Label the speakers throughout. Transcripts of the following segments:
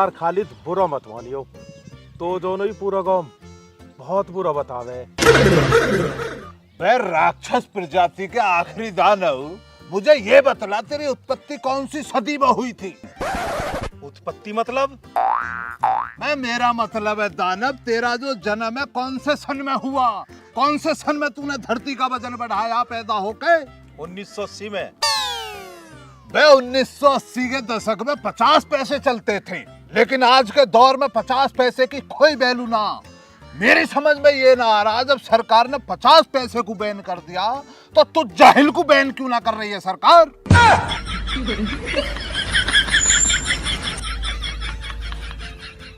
Speaker 1: यार खालिद बुरा मत मानियो, तो दोनों ही पूरा गांव बहुत बुरा बतावे।
Speaker 2: मैं राक्षस प्रजाति के आखिरी दानव, मुझे ये बतला तेरी उत्पत्ति कौन सी सदी में हुई थी?
Speaker 1: उत्पत्ति मतलब?
Speaker 2: मेरा मतलब है दानव, तेरा जो जन्म है कौन से सन में हुआ? कौन से सन में तूने धरती का वजन बढ़ाया पैदा होके?
Speaker 1: 1980 में।
Speaker 2: 1980 के दशक में 50 पैसे चलते थे, लेकिन आज के दौर में 50 पैसे की कोई वैल्यू ना। मेरी समझ में ये ना आ रहा, जब सरकार ने 50 पैसे को बैन कर दिया तो तू जाहिल को बैन क्यों ना कर रही है सरकार?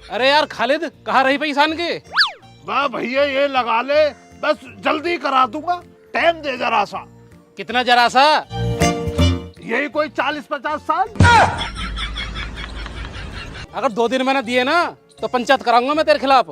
Speaker 3: अरे यार खालिद, कहाँ रही पैसान के?
Speaker 2: वाह भैया, ये लगा ले, बस जल्दी करा दूंगा, टाइम दे जरा सा।
Speaker 3: कितना जरा सा?
Speaker 2: यही कोई 40-50 साल।
Speaker 3: अगर 2 दिन मैंने दिए ना तो पंचायत कराऊंगा मैं तेरे खिलाफ।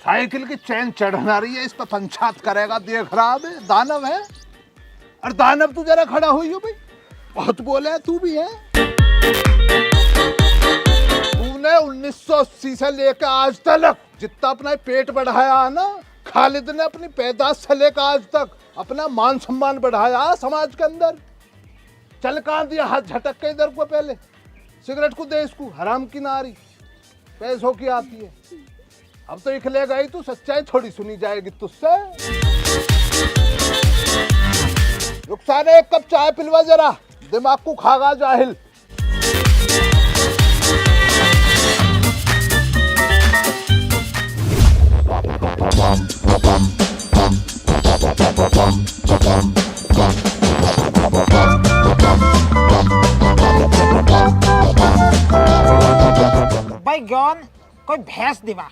Speaker 2: साइकिल की चैन चढ़ना रही है, इस पर पंचायत करेगा, देख रहा है दानव है। और दानव तू जरा खड़ा हुई हो भाई, बहुत बोले है, तू भी है। तूने 1980 से लेकर आज तक जितना अपना पेट बढ़ाया है ना, खालिद ने अपनी पैदाश से लेकर आज तक अपना मान सम्मान बढ़ाया समाज के अंदर। चल कहाँ दिया हाथ झटक के इधर को, पहले सिगरेट को दे इसको, हराम की नारी पैसों की आती है। अब तो इखले गई तू, सच्चाई थोड़ी सुनी जाएगी तुझसे। रुखसार एक कप चाय पिलवा जरा, दिमाग को खागा जाहिल।
Speaker 4: भाई ज्ञान कोई भैंस दिवा,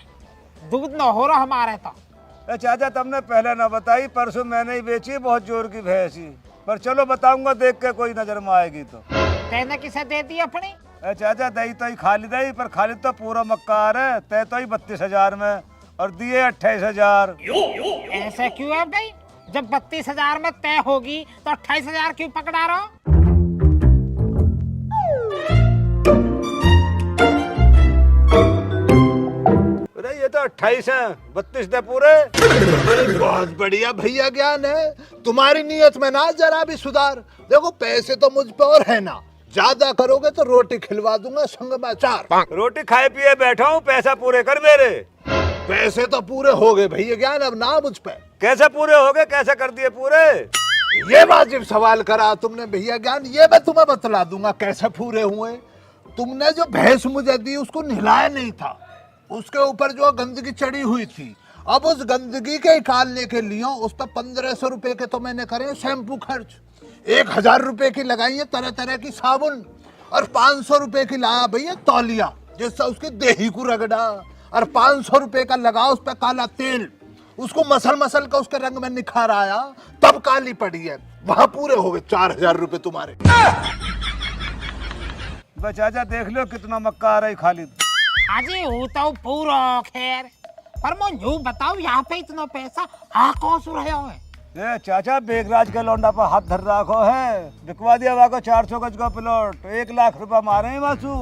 Speaker 4: दूध न हो रहा हमारे तो।
Speaker 5: चाचा तुमने पहले ना बताई, परसों मैंने ही बेची, बहुत जोर की भैंस ही। पर चलो बताऊंगा, देख के कोई नजर में आएगी तो।
Speaker 4: तेने किसे दे दी अपनी?
Speaker 5: चाचा दही तो ही खालिद ही, पर खालिद तो पूरा मक्कार है। तय तो ही 32,000 में और दिए 28,000।
Speaker 4: ऐसे क्यों है भाई? जब 32,000 में तय होगी तो 28,000 क्यों पकड़ा रहा?
Speaker 5: ये तो 28 है, 32 दे पूरे।
Speaker 2: बहुत बढ़िया भैया, ज्ञान है तुम्हारी नीयत में ना जरा भी सुधार। देखो पैसे तो मुझ पे और है ना, ज्यादा करोगे तो रोटी खिलवा दूंगा संग में अचार।
Speaker 5: रोटी खाए पिए बैठा हूँ, पैसा पूरे कर मेरे।
Speaker 2: पैसे तो पूरे हो गए भैया ज्ञान, अब ना मुझ पे।
Speaker 5: कैसे पूरे हो गए, कैसे कर दिए पूरे?
Speaker 2: ये वाजिब सवाल करा तुमने भैया ज्ञान, ये मैं तुम्हें बतला दूंगा कैसे पूरे हुए। तुमने जो भैंस मुझे दी उसको नहलाया नहीं था, उसके ऊपर जो गंदगी चढ़ी हुई थी। अब उस गंदगी के निकालने के लिए उस पर 1500 रुपए के तो मैंने करे शैम्पू खर्च, 1000 रुपए की लगाई है तरह तरह की साबुन, और 500 रुपए की लाया भैया तौलिया जिससे उसकी देही को रगड़ा, और 500 रुपए का लगा उस पर काला तेल, उसको मसल मसल का उसके रंग में निखार आया, तब काली पड़ी है। वहां पूरे हो गए 4000 रुपए तुम्हारे।
Speaker 5: चाचा देख लो कितना मक्का आ रहा है खालिद।
Speaker 4: हाजी हूँ तो पूरा खैर, पर मैं यूं बताओ यहाँ पे इतना पैसा आ कौन सु रहे हो?
Speaker 5: ये चाचा बेगराज के लौंडा पर हाथ धर रखो है, बिकवा दिया वहाँ को 400 गज का प्लॉट, 1 लाख रुपया मारे हैं वासु।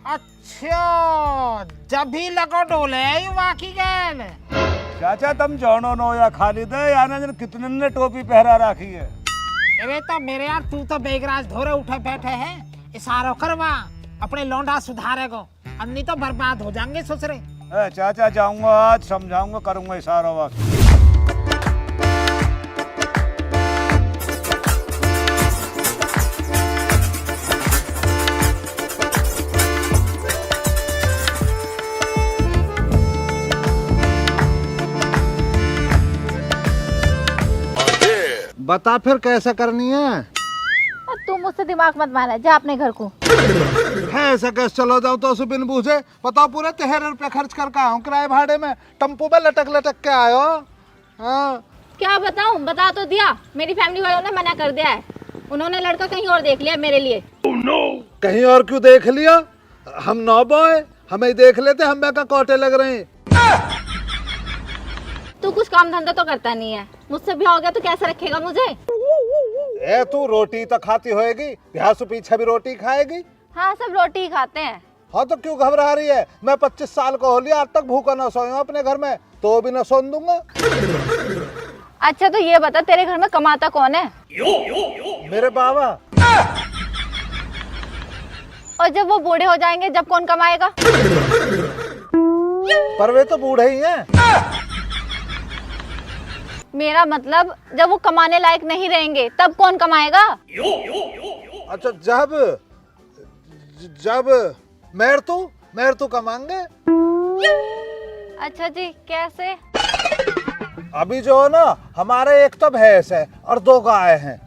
Speaker 4: अच्छा, जब भी लगो डोले वहाँ की गैल।
Speaker 5: चाचा तुम जानो नो या खालिद है, यानी जन कितने ने टोपी पहरा रखी है।
Speaker 4: अरे तो मेरे यार, तू तो बेगराज धोरे उठे बैठे है, इशारों करवा अपने लौंडा सुधारेगो, अन्नी तो बर्बाद हो जाएंगे ससुरे।
Speaker 5: चाचा जाऊंगा आज, समझाऊंगा, करूंगा इशारा वास।
Speaker 2: बता फिर कैसे करनी है?
Speaker 6: अब तुम मुझसे दिमाग मत मारा, जा अपने घर को।
Speaker 2: है ऐसा कैसे चलो जाओ तो बिन बूझे? बताओ पूरे 13 रुपए खर्च करके आया हूँ किराए भाड़े में, टम्पू में लटक लटक के आयो। हाँ
Speaker 6: क्या बताऊं? बता तो दिया, मेरी फैमिली वालों ने मना कर दिया है, उन्होंने लड़का कहीं और देख लिया मेरे लिए।
Speaker 2: कहीं और क्यों देख लिया? हम 9 बॉय हमें देख लेते, हम का कोटे लग रहे हैं।
Speaker 6: तू कुछ काम धंधा तो करता नहीं है, मुझसे ब्याह हो गया तो कैसे रखेगा मुझे?
Speaker 2: ए तू रोटी तो खाती होएगी, ब्याह से पीछे भी रोटी खाएगी।
Speaker 6: हाँ, सब रोटी ही खाते हैं।
Speaker 2: हाँ तो क्यों घबरा रही है? मैं 25 साल का हो लिया, आज तक भूखा ना सोया हूं अपने घर में, तो भी ना सोन दूंगा।
Speaker 6: अच्छा तो ये बता, तेरे घर में कमाता कौन है?
Speaker 2: मेरे बाबा।
Speaker 6: और जब वो बूढ़े हो जाएंगे, जब कौन कमाएगा?
Speaker 2: पर वे तो बूढ़े ही हैं।
Speaker 6: मेरा मतलब जब वो कमाने लायक नहीं रहेंगे, तब कौन कमाएगा?
Speaker 2: अच्छा जब मेर तू कमाएंगे।
Speaker 6: अच्छा जी, कैसे?
Speaker 2: अभी जो है ना, हमारे एक तो भैंस है और 2 गाय हैं।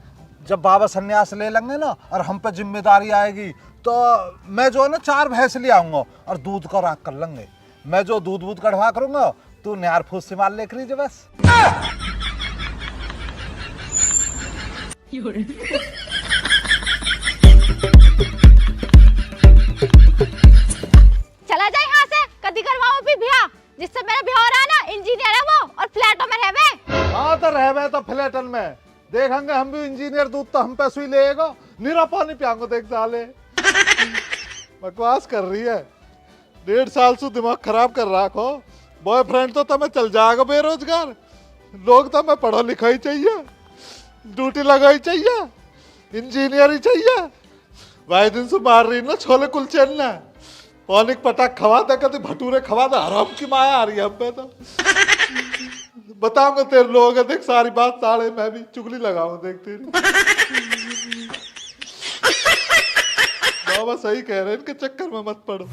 Speaker 2: जब बाबा सन्यास ले लेंगे ना और हम पे जिम्मेदारी आएगी, तो मैं जो है ना 4 भैंस ले आऊंगा और दूध का राख कर लेंगे। मैं जो दूध कढ़वा करूंगा, तू न्यार फूस से माल लेकर लीजिए बस।
Speaker 6: चला जाए यहाँ से, कदी करवाओ भी ब्याह। जिससे मेरा ब्याह हो रहा है ना, इंजीनियर है वो और फ्लैटों में रहवे।
Speaker 2: हाँ तो रहवे तो फ्लैटन में देखेंगे हम भी। इंजीनियर दूध तो हम पे सुई लेगा, नीरा पानी पियांगो देख डाले। बकवास कर रही है, 1.5 साल से दिमाग खराब कर रखो। बॉयफ्रेंड तो तुम्हें चल जाएगा बेरोजगार, लोग तो मैं पढ़ा लिखा ही चाहिए, ड्यूटी लगाई चाहिए, इंजीनियर ही चाहिए। भाई दिन से मार रही ना छोले कुलचे ना, पौनिक पटाख खवा दे, कभी भटूरे खवा दे, हराम की माया आ रही है हम पे तो। बताऊंगा तेरे लोग, देख सारी बात साढ़े, मैं भी चुगली लगाऊंगा देख तेरी। बाबा सही कह रहे हैं, इनके चक्कर में मत पड़ो।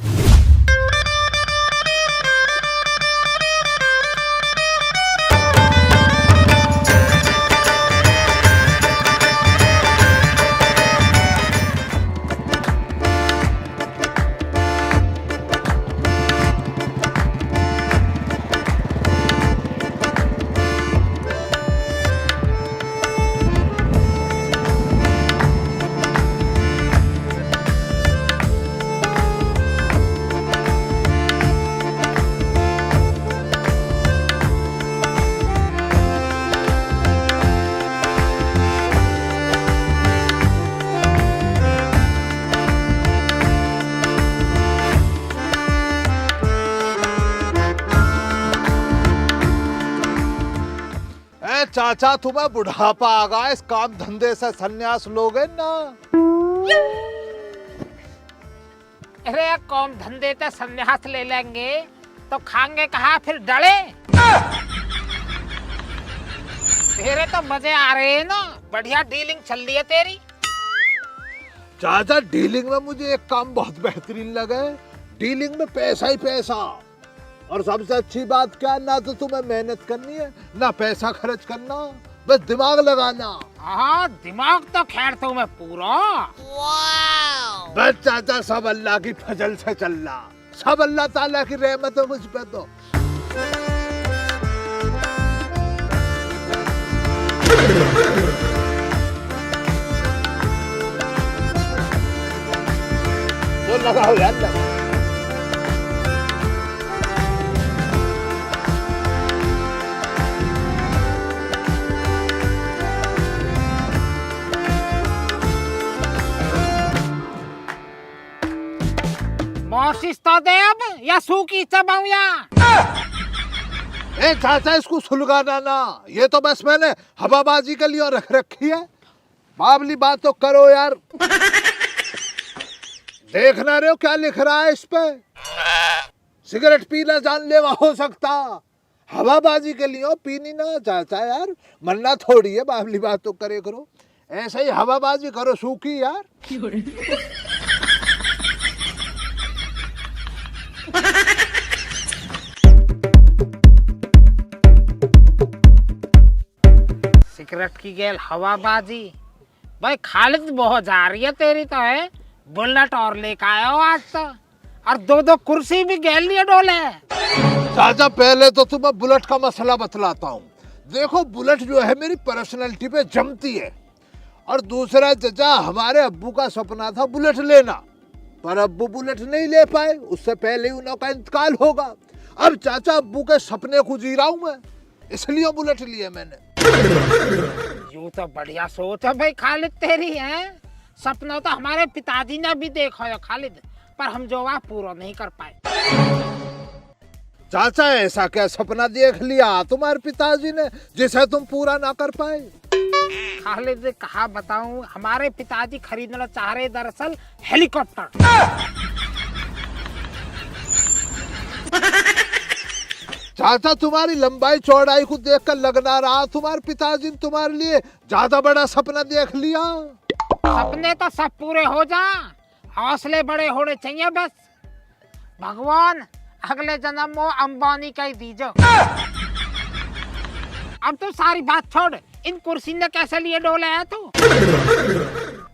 Speaker 2: चाचा तुम्हें बुढ़ापा आ गया, इस काम धंधे से संन्यास लोगे ना।
Speaker 4: अरे कौम धंधे से संन्यास ले लेंगे तो खाएंगे कहाँ फिर डले? तेरे तो मजे आ रहे हैं ना, बढ़िया डीलिंग चल रही है तेरी।
Speaker 2: चाचा डीलिंग में मुझे एक काम बहुत बेहतरीन लगा है, डीलिंग में पैसा ही पैसा। और सबसे अच्छी बात क्या, ना तो तुम्हें मेहनत करनी है ना पैसा खर्च करना, बस दिमाग लगाना।
Speaker 4: हाँ दिमाग तो खैर तुम्हें पूरा।
Speaker 2: बस चाचा सब अल्लाह की फजल से चल रहा, सब अल्लाह ताला की रहमत है मुझ पे तो। तो लगाओ यार।
Speaker 4: मोशिश तो दे अब, या सूखी चबाऊया।
Speaker 2: ए चाचा इसको सुलगाना ना, ये तो बस मैंने हवाबाजी के लिए रख रखी है। बाबली बात तो करो यार। देखना रहे हो क्या लिख रहा है इस पे, सिगरेट पीना जानलेवा हो सकता, हवाबाजी के लिए पीनी ना। चाचा यार मरना थोड़ी है, बाबली बात तो करे करो, ऐसे ही हवाबाजी करो सूखी यार।
Speaker 4: सिगरेट की गेल हवाबाजी, भाई खालिद बहुत जा रही है तेरी तो है। बुलेट और लेकर आया हो आज तो, और 2-2 कुर्सी भी गेल लिए डोले।
Speaker 2: चाचा पहले तो तुम्हें बुलेट का मसला बतलाता हूँ। देखो बुलेट जो है मेरी पर्सनैलिटी पे जमती है, और दूसरा चाचा हमारे अब्बू का सपना था बुलेट लेना, पर अब्बू बुलेट नहीं ले पाए, उससे पहले ही उनका इंतकाल होगा। अब चाचा अब्बू के सपने को जी रहा हूं मैं, इसलिए बुलेट लिए मैंने।
Speaker 4: यूं तो बढ़िया सोच है भाई खालिद तेरी है। सपना तो हमारे पिताजी ने भी देखा है खालिद, पर हम जो वह पूरा नहीं कर पाए।
Speaker 2: चाचा ऐसा क्या सपना देख लिया तुम्हारे पिताजी ने जिसे तुम पूरा ना कर पाए?
Speaker 4: खालिद कहा बताऊं, हमारे पिताजी खरीदना चाह रहे दरअसल हेलीकॉप्टर।
Speaker 2: चाचा तुम्हारी लंबाई चौड़ाई को देखकर लग ना रहा तुम्हारे पिताजी ने तुम्हारे लिए ज्यादा बड़ा सपना देख लिया।
Speaker 4: सपने तो सब पूरे हो जा, हौसले बड़े होने चाहिए बस। भगवान अगले जन्म में अंबानी का ही दीजो। अब तो सारी बात छोड़, इन कुर्सी ने कैसे लिए डोले है तू?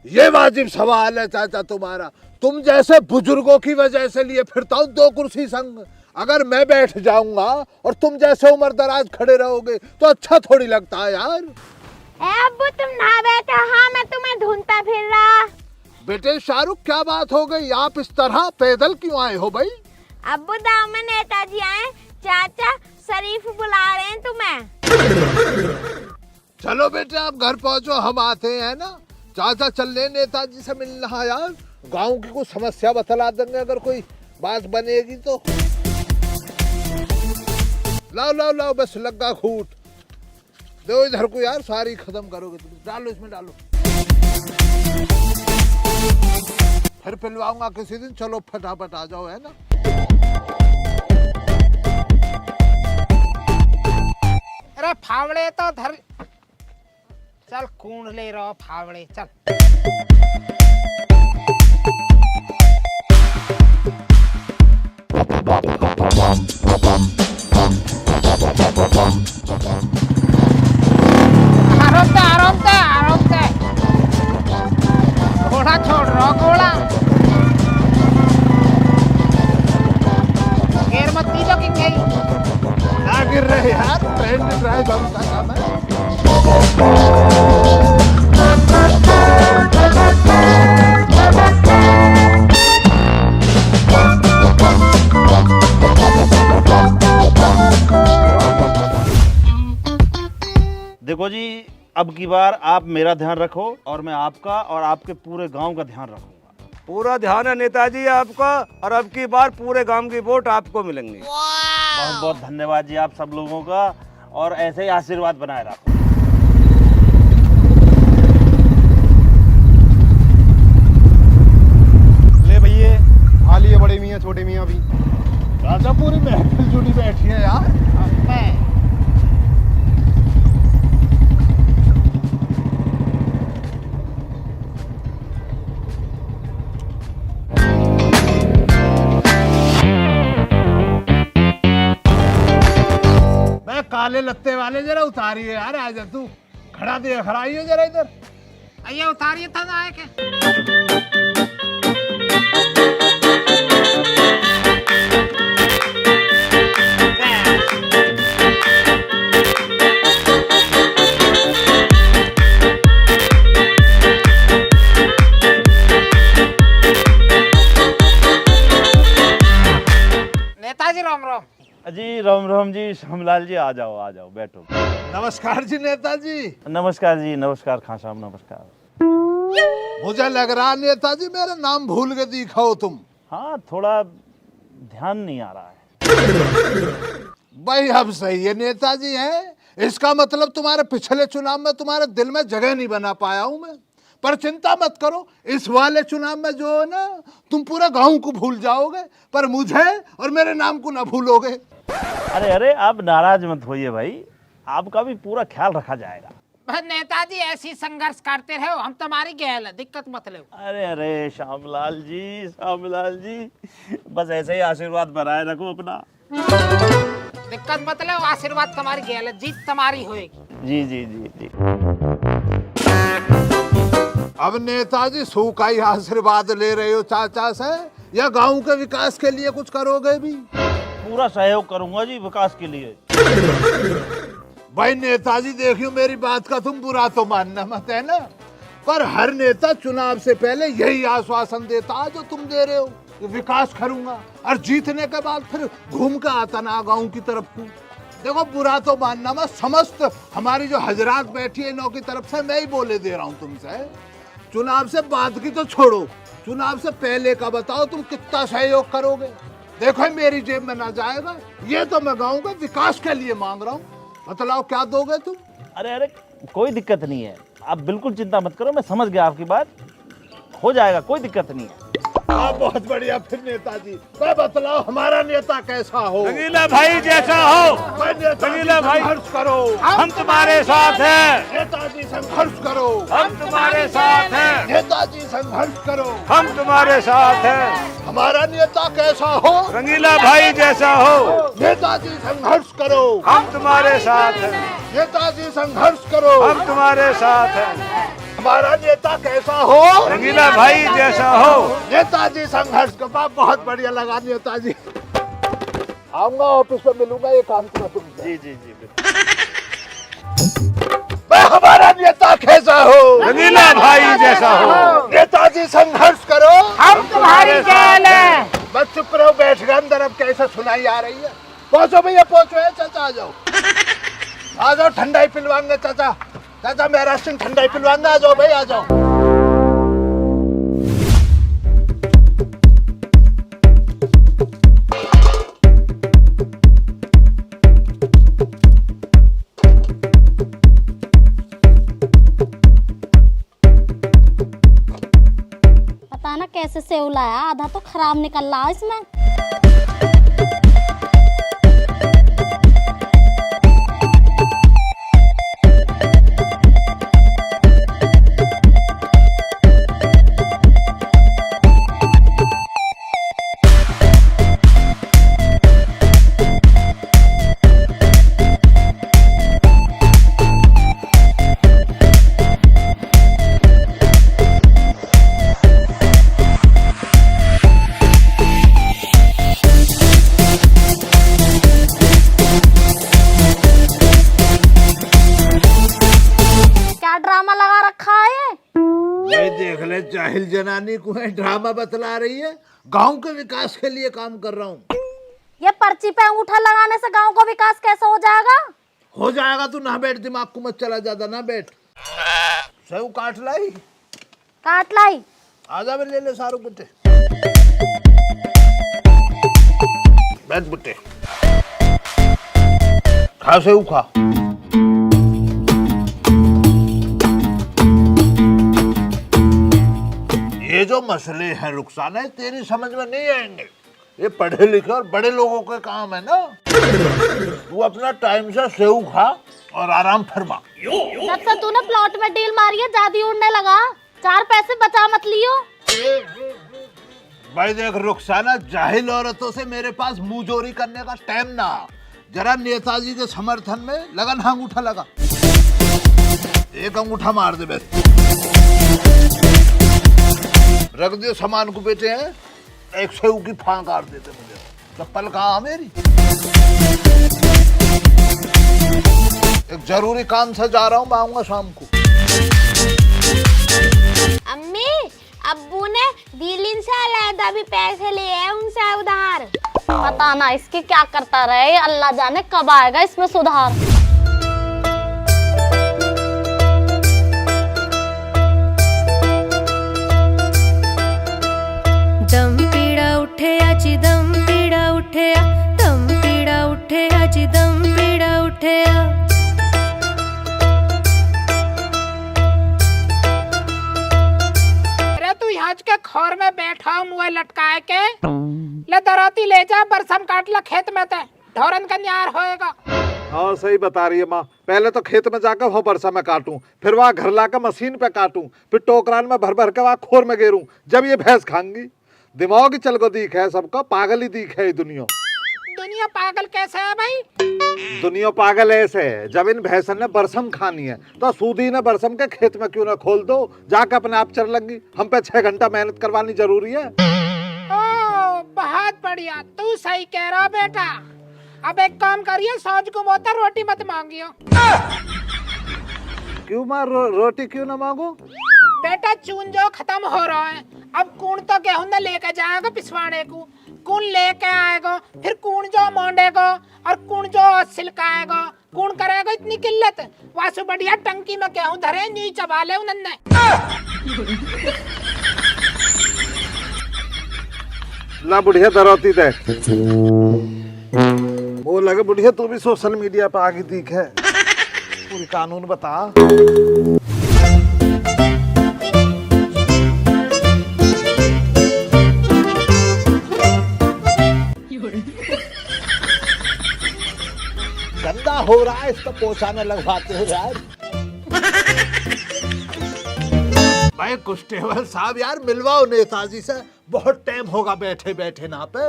Speaker 2: ये वाजिब सवाल है चाचा तुम्हारा। तुम जैसे बुजुर्गों की वजह से लिए फिरता हूँ 2 कुर्सी संग। अगर मैं बैठ जाऊंगा और तुम जैसे उम्र दराज खड़े रहोगे तो अच्छा थोड़ी लगता है यार।
Speaker 6: अब्बू तुम ना बैठो, हाँ मैं तुम्हें ढूंढता फिर रहा।
Speaker 2: बेटे शाहरुख क्या बात हो गई, आप इस तरह पैदल क्यों आए हो भाई?
Speaker 6: अब्बू दाव में नेताजी आए, चाचा शरीफ बुला रहे हैं तुम्हें।
Speaker 2: चलो बेटे आप घर पहुंचो, हम आते हैं ना। चाचा चल रहे नेताजी से मिलना है यार, गांव की कुछ समस्या बतला देंगे अगर कोई बात बनेगी तो। लाओ लाओ लाओ बस लगा खूट दो इधर को यार, सारी खत्म करोगे तुम। डालो इसमें डालो, फिर पिलवाऊंगा किसी दिन। चलो फटाफट आ जाओ है ना।
Speaker 4: अरे फावड़े तो धर, चल कूण ले रहो फावड़े चल। आराम से घोड़ा छोड़ रहा, घोड़ा गिर मत दीजो कि गई
Speaker 2: ना गिर रहे यार, ट्रेन में ड्राइव का काम है।
Speaker 7: देखो जी, अब की बार आप मेरा ध्यान रखो और मैं आपका और आपके पूरे गांव का ध्यान रखूंगा।
Speaker 5: पूरा ध्यान है नेताजी आपका, और अब की बार पूरे गांव की वोट आपको मिलेंगी।
Speaker 7: बहुत बहुत धन्यवाद जी आप सब लोगों का, और ऐसे ही आशीर्वाद बनाए रखो।
Speaker 1: ले भैया आ लिए बड़े मियाँ छोटे मियाँ भी।
Speaker 2: राजा पूरी महफिल जुड़ी बैठी है यार। काले लत्ते वाले जरा उतारिए यार, आ जा तू खड़ा देख रहा है जरा इधर।
Speaker 4: आइए उतारिए था ना के। नेताजी राम राम
Speaker 7: जी। राम राम जी, श्यामलाल जी आ जाओ बैठो।
Speaker 2: नमस्कार जी नेताजी।
Speaker 7: नमस्कार जी, नमस्कार खान साहब, नमस्कार।
Speaker 2: मुझे लग रहा नेताजी मेरा नाम भूल के दिखा हो तुम।
Speaker 7: हाँ थोड़ा ध्यान नहीं आ रहा है।
Speaker 2: भाई अब सही है नेताजी है, इसका मतलब तुम्हारे पिछले चुनाव में तुम्हारे दिल में जगह नहीं बना पाया हूं मैं। पर चिंता मत करो, इस वाले चुनाव में जो है ना तुम पूरा गांव को भूल जाओगे, पर मुझे और मेरे नाम को ना भूलोगे।
Speaker 7: अरे अरे आप नाराज मत होइए भाई, आपका भी पूरा ख्याल रखा जाएगा।
Speaker 4: नेताजी ऐसी संघर्ष करते रहो, हम तुम्हारी गैल है, दिक्कत मत लो।
Speaker 7: अरे अरे श्यामलाल जी बस ऐसे ही आशीर्वाद बनाए रखो अपना।
Speaker 4: दिक्कत मत लो, आशीर्वाद तुम्हारी गैल है, जीत तुम्हारी होएगी।
Speaker 7: जी जी जी जी।
Speaker 2: अब नेताजी सूखा ही आशीर्वाद ले रहे हो चाचा से, या गांव के विकास के लिए कुछ करोगे भी?
Speaker 7: पूरा सहयोग करूंगा जी विकास के लिए।
Speaker 2: भाई नेताजी देखियो मेरी बात का तुम बुरा तो मानना मत है ना। पर हर नेता चुनाव से पहले यही आश्वासन देता है जो तुम दे रहे हो कि विकास करूंगा, और जीतने के बाद फिर घूम के आता ना गांव की तरफ को। देखो बुरा तो मानना, मैं समस्त हमारी जो हजरात बैठी है इनों की तरफ से मैं ही बोले दे रहा हूँ तुमसे। चुनाव से बाद की तो छोड़ो, चुनाव से पहले का बताओ तुम कितना सहयोग करोगे। देखो मेरी जेब में ना जाएगा, ये तो मैं गाँव के विकास के लिए मांग रहा हूँ, बतलाओ क्या दोगे तुम।
Speaker 7: अरे कोई दिक्कत नहीं है, आप बिल्कुल चिंता मत करो, मैं समझ गया आपकी बात, हो जाएगा, कोई दिक्कत नहीं है।
Speaker 2: बहुत बढ़िया। फिर नेताजी मैं बतलाओ हमारा नेता कैसा हो।
Speaker 5: रंगीला भाई जैसा हो।
Speaker 2: रंगीला भाई संघर्ष करो,
Speaker 5: हम तुम्हारे साथ हैं।
Speaker 2: नेताजी संघर्ष करो,
Speaker 5: हम तुम्हारे साथ हैं।
Speaker 2: नेताजी संघर्ष करो,
Speaker 5: हम तुम्हारे साथ हैं।
Speaker 2: हमारा नेता कैसा हो।
Speaker 5: रंगीला भाई जैसा हो।
Speaker 2: नेताजी संघर्ष करो,
Speaker 5: हम तुम्हारे साथ हैं।
Speaker 2: नेताजी संघर्ष करो,
Speaker 5: हम तुम्हारे साथ हैं।
Speaker 2: हमारा नेता कैसा हो।
Speaker 5: रंगीला भाई जैसा हो।
Speaker 2: नेताजी संघर्ष का बहुत बढ़िया लगा नेताजी। आऊंगा ऑफिस में मिलूंगा, ये काम करो तुम।
Speaker 7: जी जी जी
Speaker 2: हमारा नेता कैसा हो।
Speaker 5: रंगीला भाई जैसा हो।
Speaker 2: नेताजी संघर्ष करो,
Speaker 4: हम तुम्हारी जेल है।
Speaker 2: बस चुप रहो, बैठ गए अंदर। अब कैसे सुनाई आ रही है। पहुंचो भैया, पहुंचो। चाचा आ जाओ, आ जाओ, ठंडाई पिलवाएंगे चाचा। चाचा मेरा सिंह ठंडाई पिलवाएंगे, आ जाओ भाई, आ जाओ।
Speaker 6: पता ना कैसे सेव लाया, आधा तो खराब निकल रहा इसमें। ड्रामा लगा रखा है।
Speaker 2: भाई देख ले, जाहिल जनानी को है ड्रामा बतला रही है। गांव के विकास के लिए काम कर रहा हूँ।
Speaker 6: ये पर्ची पे अंगूठा लगाने से गांव का विकास कैसे हो जाएगा।
Speaker 2: हो जाएगा, तू ना बैठ, दिमाग को मत चला ज्यादा, ना बैठ। सेव काट लाई,
Speaker 6: काट लाई।
Speaker 2: आजा में ले ले सारू बुट्टे। बैठ बुट्टे, खा सेव खा। ये जो मसले हैं रुखसाना, तेरी समझ में नहीं आएंगे। ये पढ़े लिखे और बड़े लोगों के काम है ना। तू अपना टाइम से सेव खा और आराम फरमा।
Speaker 6: जब से तूने प्लॉट में डील मारी है, जादी उड़ने लगा। 4 पैसे बचा मत लियो।
Speaker 2: भाई देख रुखसाना, जाहिल औरतों से मेरे पास मुंहजोरी करने का टाइम ना। जरा नेताजी के समर्थन में लगन, अंगूठा लगा। एक अंगूठा मार दे बस। रख दियो सामान को बेटे हैं। एक सेव की फां काट देते मुझे। चप्पल कहाँ मेरी। एक जरूरी काम से जा रहा हूँ, मैं आऊंगा शाम को।
Speaker 6: अम्मी, अब्बू ने दिलिन से अलहदा भी पैसे लिए हैं उनसे उधार। पता ना इसकी क्या करता रहे, अल्लाह जाने कब आएगा इसमें सुधार।
Speaker 8: दम पीड़ा उठे आजी दम पीड़ा उठे दम पीड़ा उठे आजी दम पीड़ा उठे।
Speaker 4: अरे तू यहाँ के खोर में बैठा मुँह लटकाए के ले दराती ले जा, बरसम काट ला खेत में ते ढोरन का न्यार होएगा।
Speaker 9: हाँ सही बता रही है माँ। पहले तो खेत में जाकर वो बरसा में काटूं, फिर वहाँ घर लाकर मशीन पे काटूं, फिर टोकरान में भर भर के वहाँ खोर में गेरूं, जब ये भैंस खाएंगी। दिमाग ही चल को दीख है सबका, पागल ही दीख है दुनिया।
Speaker 4: दुनिया पागल कैसे है भाई।
Speaker 9: दुनिया पागल ऐसे है, जब इन भैंसन ने बरसम खानी है तो सूदी ने बरसम के खेत में क्यों ना खोल दो, जाकर अपने आप चर लगी। हम पे 6 घंटा मेहनत करवानी जरूरी है।
Speaker 4: ओ बहुत बढ़िया, तू सही कह रहा बेटा। अब एक काम करिए, सौज को मोता रोटी मत मांगियो।
Speaker 9: क्यों माँ रोटी क्यों ना मांगो।
Speaker 4: बेटा चून जो खत्म हो रहा है, अब कौन तो गेहूं न लेके जाएगा पिसवाने को, कौन लेके आएगा, फिर कौन जो मोंडेगा और कौन जो सिलकाएगा, कौन करेगा इतनी किल्लत। वासु बढ़िया टंकी में गेहूं धरे नी चबा ले उन्होंने।
Speaker 9: ला बुढ़िया धरौती दे। वो लगे बुढ़िया तू भी सोशल मीडिया पे आगे दिख है, पूरी कानून बता।
Speaker 2: गंदा हो रहा है, इसको पोछा न लगवाते हो यार। भाई कांस्टेबल साहब यार मिलवाओ नेताजी से, बहुत टाइम होगा बैठे बैठे ना पे।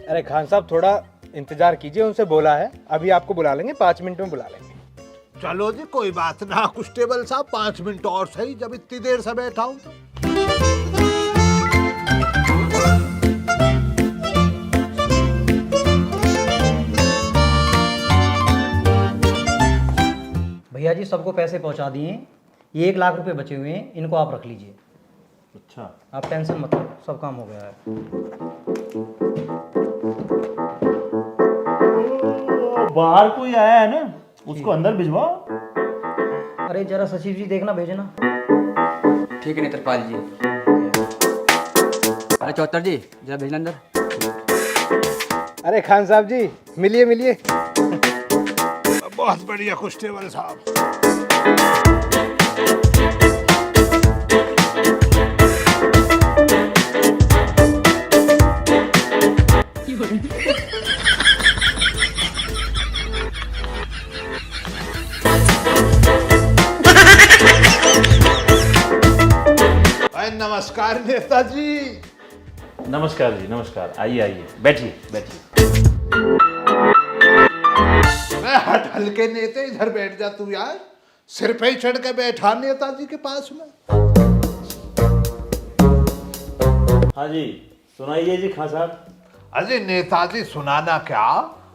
Speaker 1: अरे खान साहब थोड़ा इंतजार कीजिए, उनसे बोला है अभी आपको बुला लेंगे, 5 मिनट में बुला लेंगे।
Speaker 2: चलो जी कोई बात ना कांस्टेबल साहब, 5 मिनट और सही, जब इतनी देर से बैठा हूं तो।
Speaker 10: भैया जी सबको पैसे पहुंचा दिए, ये 1 लाख रुपए बचे हुए हैं, इनको आप रख लीजिए।
Speaker 7: अच्छा,
Speaker 10: आप टेंशन मत लो, सब काम हो गया है।
Speaker 7: बाहर कोई आया है ना, उसको अंदर भिजवाओ।
Speaker 10: अरे जरा सचिव जी देखना, भेजना।
Speaker 11: ठीक है नेत्रपाल जी। अरे चौहत्तर जी जरा भेजना अंदर।
Speaker 1: अरे खान साहब जी मिलिए मिलिए।
Speaker 2: बहुत बढ़िया कांस्टेबल साहब। नमस्कार नेताजी।
Speaker 7: नमस्कार जी, नमस्कार। आइए आइए, बैठिए बैठिए।
Speaker 2: मैं हट हल्के नेते, इधर बैठ जा तू यार, सिर पे ही चढ़ के बैठा नेताजी के पास में।
Speaker 7: हाँ जी सुनाइए जी खान साहब।
Speaker 2: अजय नेताजी सुनाना क्या,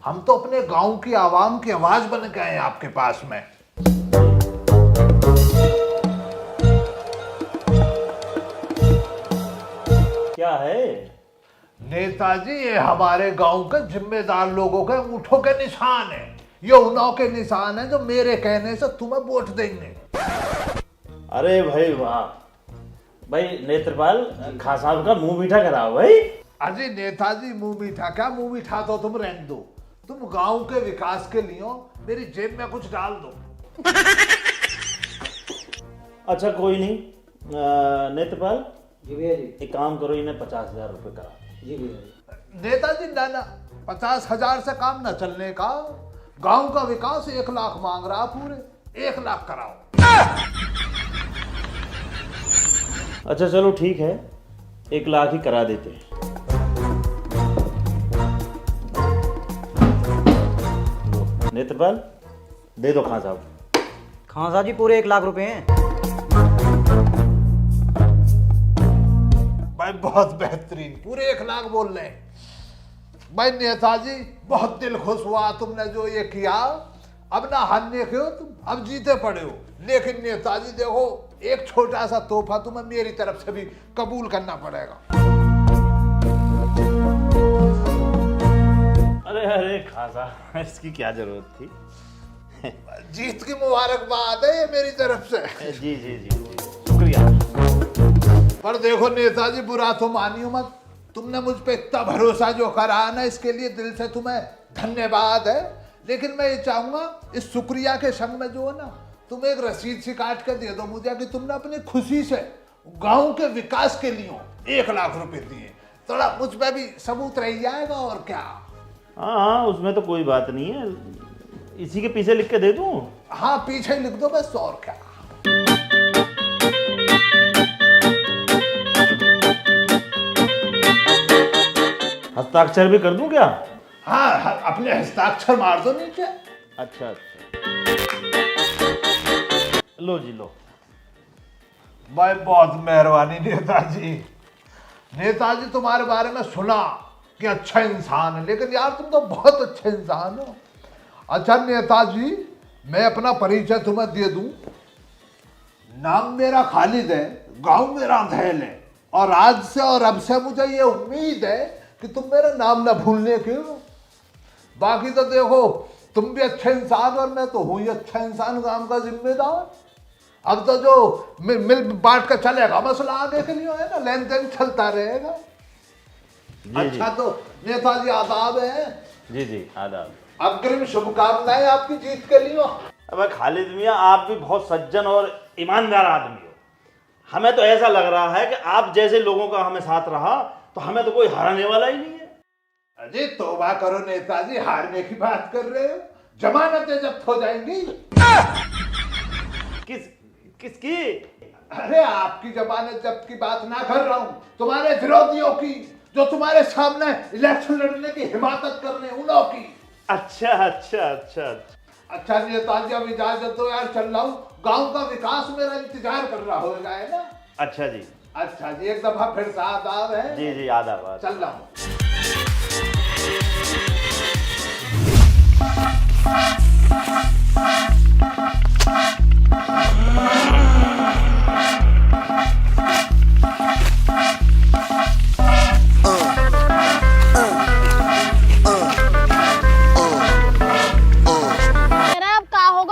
Speaker 2: हम तो अपने गांव की आवाम की आवाज बन गए हैं आपके पास में।
Speaker 7: क्या है
Speaker 2: नेताजी? ये हमारे गांव के जिम्मेदार लोगों के अंगूठों के निशान है, ये उन्हों के निशान है जो मेरे कहने से तुम्हें वोट देंगे।
Speaker 7: अरे भाई वाह भाई, नेत्रपाल खान साहब का मुंह मीठा कराओ भाई।
Speaker 2: अजय नेताजी मुंह मीठा क्या, मुंह मीठा तो तुम रहने दो, तुम गांव के विकास के लिए मेरी जेब में कुछ डाल दो।
Speaker 7: अच्छा कोई नहीं, नेत्रपाल
Speaker 10: जी भैया जी।
Speaker 7: एक काम करो, इन्हें 50,000 रुपए करा।
Speaker 10: जी भैया जी।
Speaker 2: नेताजी ना 50,000 से काम न चलने का, गांव का विकास 1 लाख मांग रहा, पूरे 1 लाख कराओ।
Speaker 7: अच्छा चलो ठीक है, 1 लाख ही करा देते हैं। नेत्रपाल दे दो खान साहब।
Speaker 10: खान साहब जी पूरे 1 लाख रुपए हैं।
Speaker 2: भाई बहुत बेहतरीन, पूरे 1 लाख बोल रहे हैं। भाई नेताजी बहुत दिल खुश हुआ तुमने जो ये किया, अब ना हारने के हो तुम, अब जीते पड़े हो। लेकिन नेताजी देखो, एक छोटा सा तोहफा तुम्हें मेरी तरफ से भी कबूल करना पड़ेगा।
Speaker 7: अरे अरे खान साहब इसकी क्या जरूरत थी।
Speaker 2: जीत की मुबारकबाद है ये मेरी तरफ से।
Speaker 7: जी जी जी जी शुक्रिया।
Speaker 2: पर देखो नेताजी बुरा तो मानियो मत, तुमने मुझ पे इतना भरोसा जो करा ना, इसके लिए दिल से तुम्हें धन्यवाद है। लेकिन मैं ये चाहूंगा इस शुक्रिया के संग में जो है ना, तुम एक रसीद सी काट कर दे दो मुझे कि तुमने अपनी खुशी से गांव के विकास के लिए 1 लाख रुपए दिए। थोड़ा मुझ पे भी सबूत रह जाएगा और क्या।
Speaker 7: हाँ हाँ उसमें तो कोई बात नहीं है, इसी के पीछे लिख के दे दूं।
Speaker 2: हाँ पीछे लिख दो बस, और क्या।
Speaker 7: हस्ताक्षर भी कर दूं क्या?
Speaker 2: हाँ अपने हस्ताक्षर मार दो नीचे।
Speaker 7: अच्छा अच्छा, लो जी लो।
Speaker 2: भाई बहुत मेहरबानी नेताजी। नेताजी तुम्हारे बारे में सुना कि अच्छा इंसान है, लेकिन यार तुम तो बहुत अच्छे इंसान हो। अच्छा नेताजी मैं अपना परिचय तुम्हें दे दूं, नाम मेरा खालिद है, गांव मेरा धैल है, और आज से और अब से मुझे ये उम्मीद है कि तुम मेरा नाम ना भूलने क्यों। बाकी तो देखो, तुम भी अच्छे इंसान और मैं तो हूं ही अच्छा इंसान, गांव का जिम्मेदार। अब तो जो मिल बांट कर चलेगा मसला आगे के लिए है ना, लेन देन चलता रहेगा। अच्छा तो नेताजी आदाब है।
Speaker 7: जी जी आदाब।
Speaker 2: अग्रिम शुभकामनाएं आपकी जीत के लिए।
Speaker 7: अब खालिद मियाँ, आप भी बहुत सज्जन और ईमानदार आदमी हो। हमें तो ऐसा लग रहा है कि आप जैसे लोगों का हमें साथ रहा तो हमें तो कोई हराने वाला ही नहीं है।
Speaker 2: अजय तौबा करो नेताजी, हारने की बात कर रहे हो? जमानतें जब्त हो जाएंगी।
Speaker 7: किसकी?
Speaker 2: अरे आपकी जमानत जब्त की बात ना कर रहा हूँ, तुम्हारे विरोधियों की, जो तुम्हारे सामने इलेक्शन लड़ने की हिमाकत कर रहे हैं, उनों की। अच्छा नेताजी, अब इजाजत दो यार, चल रहा हूँ। गांव का विकास मेरा इंतजार कर रहा होगा, है ना?
Speaker 7: अच्छा जी।
Speaker 2: अच्छा जी, एक दफा फिर से आदाब है।
Speaker 7: जी जी आदाब।
Speaker 2: चल रहा हूँ।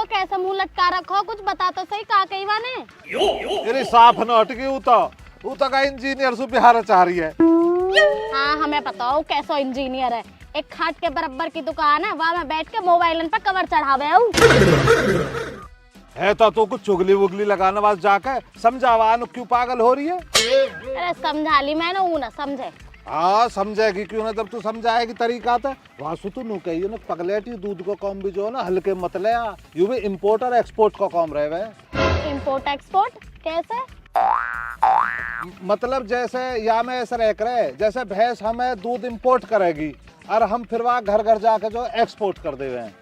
Speaker 6: कैसा मुंह लटका रखो, कुछ बता तो सही, का कही वाने
Speaker 9: अरे साफ नौटकी उता का इंजीनियर सु बिहार चाह रही है।
Speaker 6: हाँ हमें पता हो कैसा इंजीनियर है। एक खाट के बराबर की दुकान है, वहाँ में बैठ के मोबाइलन पे कवर चढ़ावे
Speaker 9: है तो तू कुछ चुगली वुगली लगाने वाले जाकर समझावा, क्यों पागल हो रही है?
Speaker 6: अरे समझा ली मैंने, वो ना समझे।
Speaker 9: हाँ समझेगी क्यों ना, जब तू समझाएगी तरीका तो वहाँ से तू कही ना पगलेटी दूध को काम भी जो है ना हल्के मतले यू भी इम्पोर्ट और एक्सपोर्ट का काम रहे हुए।
Speaker 6: इम्पोर्ट एक्सपोर्ट कैसे?
Speaker 9: मतलब जैसे या में ऐसा रह करे, जैसे भैंस हमें दूध इम्पोर्ट करेगी और हम फिर वहाँ घर घर जाके जो एक्सपोर्ट कर दे हुए हैं।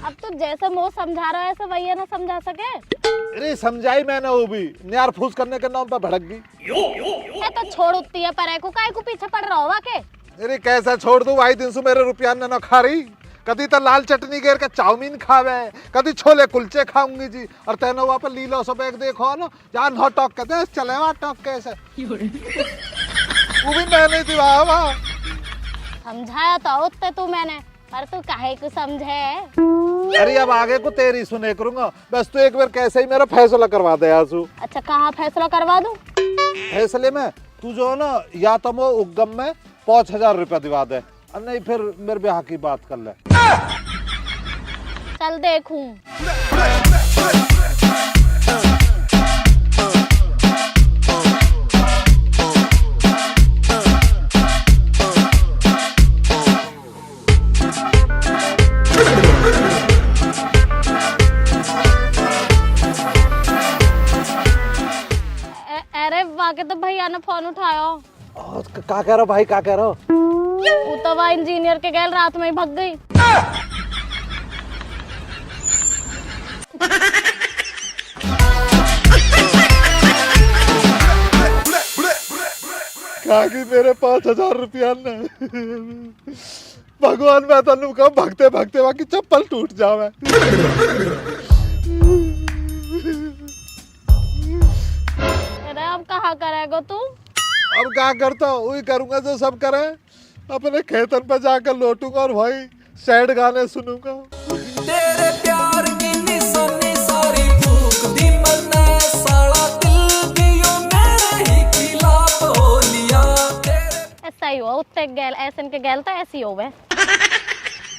Speaker 6: अब तो जैसे मोह समझा रहा है ऐसे भैया ना समझा सके।
Speaker 9: अरे समझाई मैंने, वो भी न्यार फूस करने के नाम पर भड़क गई।
Speaker 6: तो छोड़ उतती है पर को काय को पीछे पड़ रहा होगा के?
Speaker 9: अरे कैसा छोड़ दूं, भाई दिन से मेरे रुपया न खा रही। कभी तो लाल चटनी घेर के चाउमीन खावे, कभी छोले कुलचे खाऊंगी जी, और तेनो वहाँ पर लीलो सब एक देखो ना, जहाँ नौ टॉक कहते चले वहाँ टॉक कैसे वो भी मैं नहीं थी वहाँ।
Speaker 6: समझाया तो उतने तू मैंने, पर तू काहे को समझे?
Speaker 9: अरे अब आगे को तेरी सुने करूंगा, बस तू एक बार कैसे ही मेरा फैसला करवा दे आंसू।
Speaker 6: अच्छा कहाँ फैसला करवा दूं?
Speaker 9: फैसले में तू जो है ना, या तो वो उगम में 5000 रुपया दिवा दे, और नहीं फिर मेरे ब्याह की बात कर ले।
Speaker 6: चल देखूं। अरे वाके तो भैया ने फोन उठायो।
Speaker 9: क्या कह रहा भाई, क्या कह रहा?
Speaker 6: वो तो वह इंजीनियर के गैल रात में ही भाग गई।
Speaker 9: क्या कि मेरे 5000 रुपया न भगवान, मैं तेन कहा भगते भगते बाकी चप्पल टूट जावे।
Speaker 6: अरे अब कहाँ करेगा तू?
Speaker 9: अब क्या करता हूँ, वही करूंगा जो सब करे, अपने खेतन पे जाकर लौटूंगा और भाई सैड गाने सुनूंगा।
Speaker 12: तेरे प्यार की निशानी सारी फूक दी मैंने, सारा दिल भी यो मेरे ही खिलाफ हो लिया।
Speaker 6: ऐसा ही हुआ उत्ते गैल, ऐसे के गैल तो ऐसी हो गए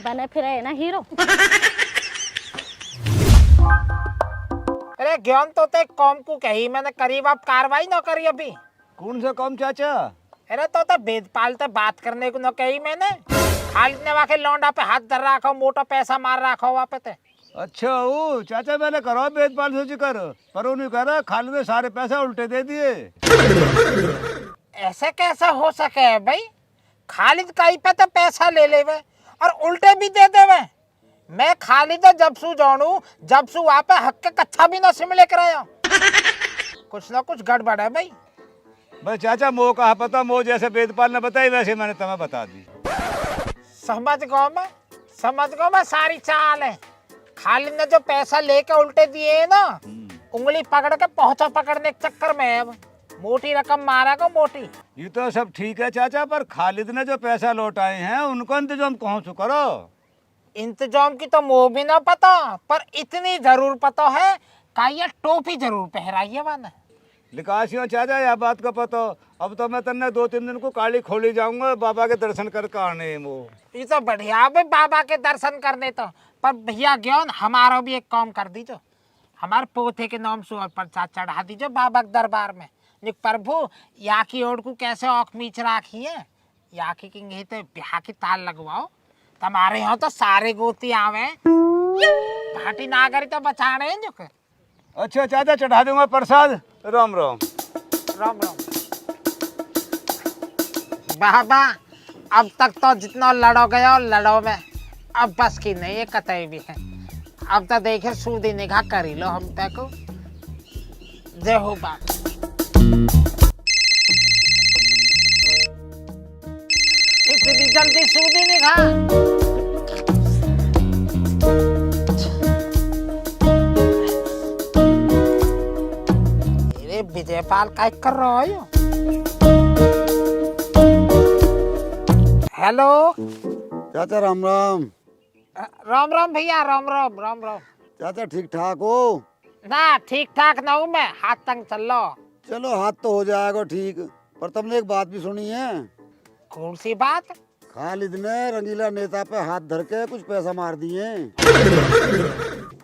Speaker 6: बने फिर है ना हीरो।
Speaker 4: अरे ज्ञान तो ते कौम को कही मैंने, करीब आप कार्रवाई न करी अभी।
Speaker 5: कौन सा कौम चाचा?
Speaker 4: अरे तो भेदपाल तो बात करने को न कही मैंने। खालिद ने वाके लौंडा पे हाथ धर रखा, मोटा पैसा मार रखा वहाँ पे।
Speaker 5: अच्छा वो चाचा मैंने करो भेदपाल सोच कर, पर उन्हें कह रहा खालिद ने सारे पैसे उल्टे दे दिए।
Speaker 4: ऐसे कैसे हो सके है भाई? खालिद कहीं पे तो पैसा ले ले वे और उल्टे भी दे दे वे। मैं खालिद जब सू जानू, जब सू वहाँ पे हक के कच्चा भी न सिम लेकर आया। कुछ ना कुछ गड़बड़ है भाई।
Speaker 5: भाई चाचा मोह कहा पता, मोह जैसे भेदपाल ने बताई वैसे मैंने तुम्हें बता दी।
Speaker 4: समझ गो मैं सारी चाल है। खालिद ने जो पैसा लेके उल्टे दिए है ना, उंगली पकड़ के पहुंचा पकड़ने के चक्कर में है अब। मोटी रकम मारा को मोटी।
Speaker 5: ये तो सब ठीक है चाचा, पर खालिद ने जो पैसा लौटाए हैं उनको इंतजाम कौन से करो।
Speaker 4: इंतजाम की तो मुँह भी ना पता, पर इतनी जरूर पता है का ये टोपी जरूर पहराइए वाना।
Speaker 5: लिकाशियों चाचा यह बात का पता, अब तो मैं तन्ने 2-3 दिन को काली खोली जाऊंगा बाबा के दर्शन करके आने वो।
Speaker 4: ये तो बढ़िया भाई बाबा के दर्शन करने तो, पर भैया ज्ञान हमारा भी एक काम कर दीजो, हमारे पोते के नाम से और प्रसाद चढ़ा दीजो बाबा के दरबार में। निक प्रभु या की ओर को कैसे औख मीच राखी है, या की किंगे तो ब्याह की ताल लगवाओ। तुम्हारे यहाँ तो सारे गोती आवे, घाटी ना करी तो बचाने हैं जो के।
Speaker 5: अच्छा चाचा चढ़ा दूंगा प्रसाद। राम राम।
Speaker 4: राम राम। बाबा अब तक तो जितना लड़ो गया और लड़ो में, अब बस की नहीं है कतई भी है। अब तो देखे सूदी निगाह कर ही लो हम तक को। जय हो बाबा। इतनी जल्दी सूदी निगाह। विजयपाल काय कर रहे हो? हेलो
Speaker 13: चाचा राम राम।
Speaker 4: राम राम भैया, राम राम राम राम।
Speaker 13: चाचा ठीक ठाक हो?
Speaker 4: ना ठीक ठाक ना हूँ मैं, हाथ तंग चल लो।
Speaker 13: चलो हाथ तो हो जाएगा ठीक, पर तुमने एक बात भी सुनी है?
Speaker 4: कौन सी बात?
Speaker 13: खालिद ने रंगीला नेता पे हाथ धर के कुछ पैसा मार दिए।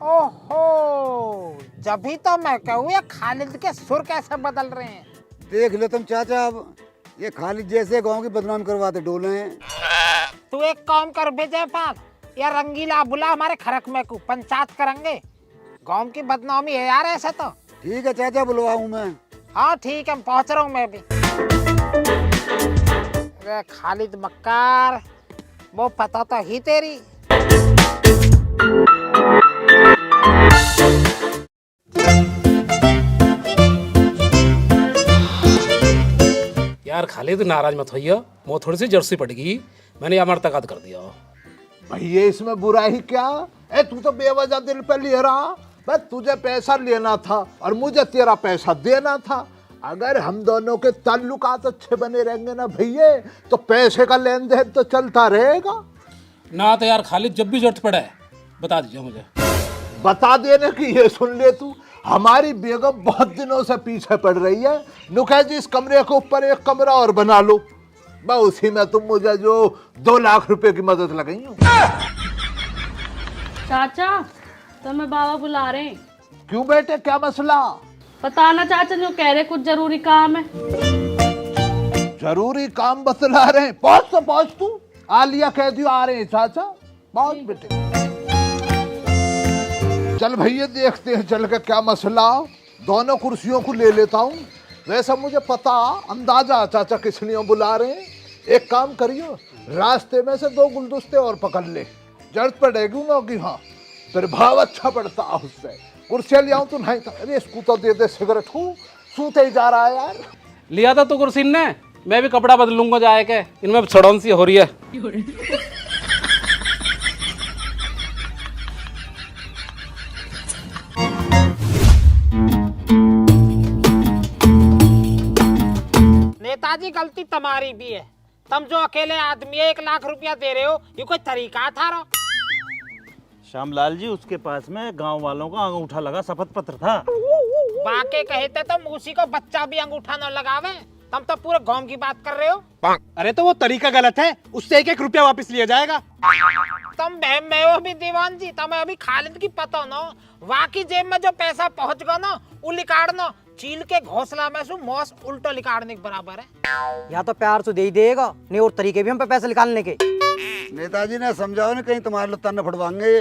Speaker 4: ओहो, जभी तो मैं कहूँ ये खालिद के सुर कैसे बदल रहे हैं।
Speaker 13: देख लो तुम चाचा, अब ये खालिद जैसे गांव की बदनाम करवाते डोले हैं।
Speaker 4: तू एक काम कर विजयपाल, या रंगीला बुला हमारे खरक में को, पंचायत करेंगे। गांव की बदनामी है यार ऐसे तो।
Speaker 13: ठीक है चाचा बुलवाऊं मैं।
Speaker 4: हाँ ठीक है, पहुंच रहा हूँ मैं भी। अरे खालिद मक्कार, वो पता तो ही तेरी।
Speaker 3: यार खालिद नाराज मत होइए, वो थोड़ी सी जर्सी पड़ गई, मैंने अमरतकात कर दिया।
Speaker 2: भैया इसमें बुराई क्या? तू तो बेवजह दिल पे ले रहा। बस तुझे पैसा लेना था और मुझे तेरा पैसा देना था। अगर हम दोनों के ताल्लुकात अच्छे बने रहेंगे ना भैया, तो पैसे का लेन देन तो चलता रहेगा
Speaker 3: ना। तो यार खालिद जब भी जरूरत पड़े बता दीजिए मुझे।
Speaker 2: बता देने की ये सुन ले तू, हमारी बेगम बहुत दिनों से पीछे पड़ रही है। नुकह जी इस कमरे के ऊपर एक कमरा और बना लो, मैं उसी में तुम मुझे जो 2 लाख रुपए की मदद लगाई हो।
Speaker 6: चाचा तुम्हें बाबा बुला रहे हैं।
Speaker 2: क्यों बेटे, क्या मसला?
Speaker 6: पता ना चाचा, जो कह रहे कुछ जरूरी काम है।
Speaker 2: जरूरी काम बतला रहे हैं? पहुंच तो पहुंच तू। आलिया कह दियो आ रहे हैं चाचा, पहुंच बेटे। चल भैया देखते हैं चल के क्या मसला। दोनों कुर्सियों को ले लेता हूँ। वैसा मुझे पता अंदाजा चाचा किस लिए बुला रहे हैं। एक काम करियो, रास्ते में से 2 गुलदस्ते और पकड़ ले, जरूरत पड़ेगी उनकी। हाँ प्रभाव अच्छा पड़ता है उससे। कुर्सियाँ ले आऊँ तो नहीं था। अरे इसको तो दे दे सिगरेट को, सूते ही जा रहा है यार।
Speaker 3: लिया था तो कुर्सी ने, मैं भी कपड़ा बदलूंगा जाए के, इनमें सड़न सी हो रही है।
Speaker 4: नेताजी गलती तुम्हारी भी है, तुम जो अकेले आदमी 1 लाख रुपया दे रहे हो, ये कोई तरीका था रो?
Speaker 7: श्यामलाल जी, उसके पास में गांव वालों का अंगूठा लगा शपथ पत्र था।
Speaker 4: बाके कहते तुम उसी को बच्चा भी अंगूठा न लगावे, तुम तो पूरे गांव की बात कर रहे हो।
Speaker 1: अरे तो वो तरीका गलत है, उससे 1-1 रुपया वापस लिया जाएगा।
Speaker 4: तुम बहम में हो भी दीवान जी, तुम्हें अभी खालिद की पता ना, वाकई जेब में जो पैसा पहुंच गया ना, वो लिकाड़ना चील के घोंसला में से मौस उल्टो लिकाड़ने के बराबर है।
Speaker 10: या तो प्यार से दे ही देगा, नहीं और तरीके भी हम पे पैसे निकालने के।
Speaker 13: नेताजी ने समझाओ ना, कहीं तुम्हारे लुत्ता न फटवाएंगे।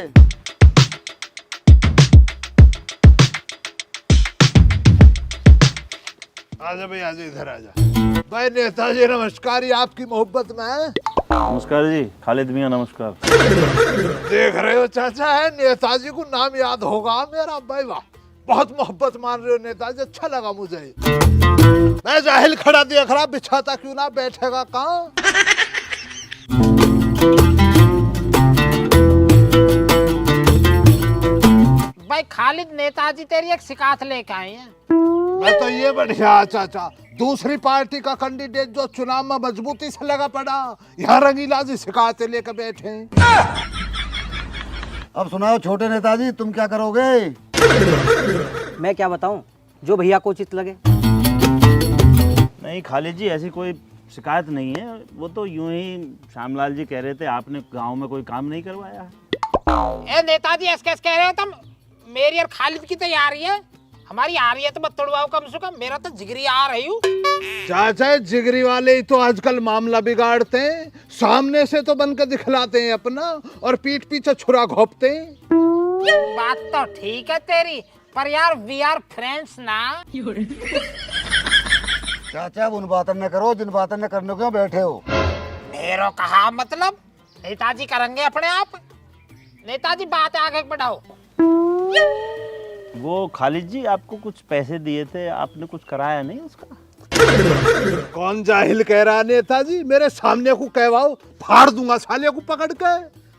Speaker 2: आजा भाई आजा, इधर आजा। भाई नेताजी नमस्कार, ये आपकी मोहब्बत में है।
Speaker 7: नमस्कार जी, खालिद मियां नमस्कार।
Speaker 2: देख रहे हो चाचा, है नेताजी को नाम याद होगा मेरा। भाई वाह, बहुत मोहब्बत मान रहे हो नेताजी, अच्छा लगा मुझे। मैं जाहिल खड़ा देख रहा, बिछाता क्यों ना, बैठेगा कहाँ।
Speaker 4: भाई खालिद, नेताजी तेरी एक शिकायत लेके आए हैं।
Speaker 2: मैं तो ये बढ़िया चाचा, दूसरी पार्टी का कैंडिडेट जो चुनाव में मजबूती से लगा पड़ा, यहाँ रंगीला जी शिकायतें लेकर बैठे हैं।
Speaker 13: अब सुनाओ छोटे नेताजी, तुम क्या करोगे?
Speaker 10: मैं क्या बताऊं, जो भैया को उचित लगे।
Speaker 7: नहीं खालिद जी, ऐसी कोई शिकायत नहीं है, वो तो यूं ही श्यामलाल जी कह रहे थे आपने गांव में कोई काम नहीं करवाया है।
Speaker 4: ए नेताजी, ऐसे कैसे कह रहे हो तुम? मेरी और खालिद की तैयारी है, हमारी आ रही है तो मत तोड़वाओ कम से कम। मेरा तो जिगरी आ रही हूँ।
Speaker 2: चाचा जिगरी वाले ही तो आजकल मामला बिगाड़ते हैं, सामने से तो बनकर दिखलाते हैं अपना और पीठ पीछे छुरा घोपते हैं।
Speaker 4: बात तो ठीक है तेरी, पर यार वी आर फ्रेंड्स ना।
Speaker 13: चाचा अब उन बातें न करो जिन बातें न करने क्यों बैठे हो।
Speaker 4: मेरो कहा मतलब, नेताजी करेंगे अपने आप। नेताजी बात आगे बढ़ाओ।
Speaker 7: वो खालिद जी आपको कुछ पैसे दिए थे, आपने कुछ कराया नहीं उसका?
Speaker 2: कौन जाहिल कह रहा नेताजी, मेरे सामने को कहवाओ, फाड़ दूंगा साले को पकड़ के।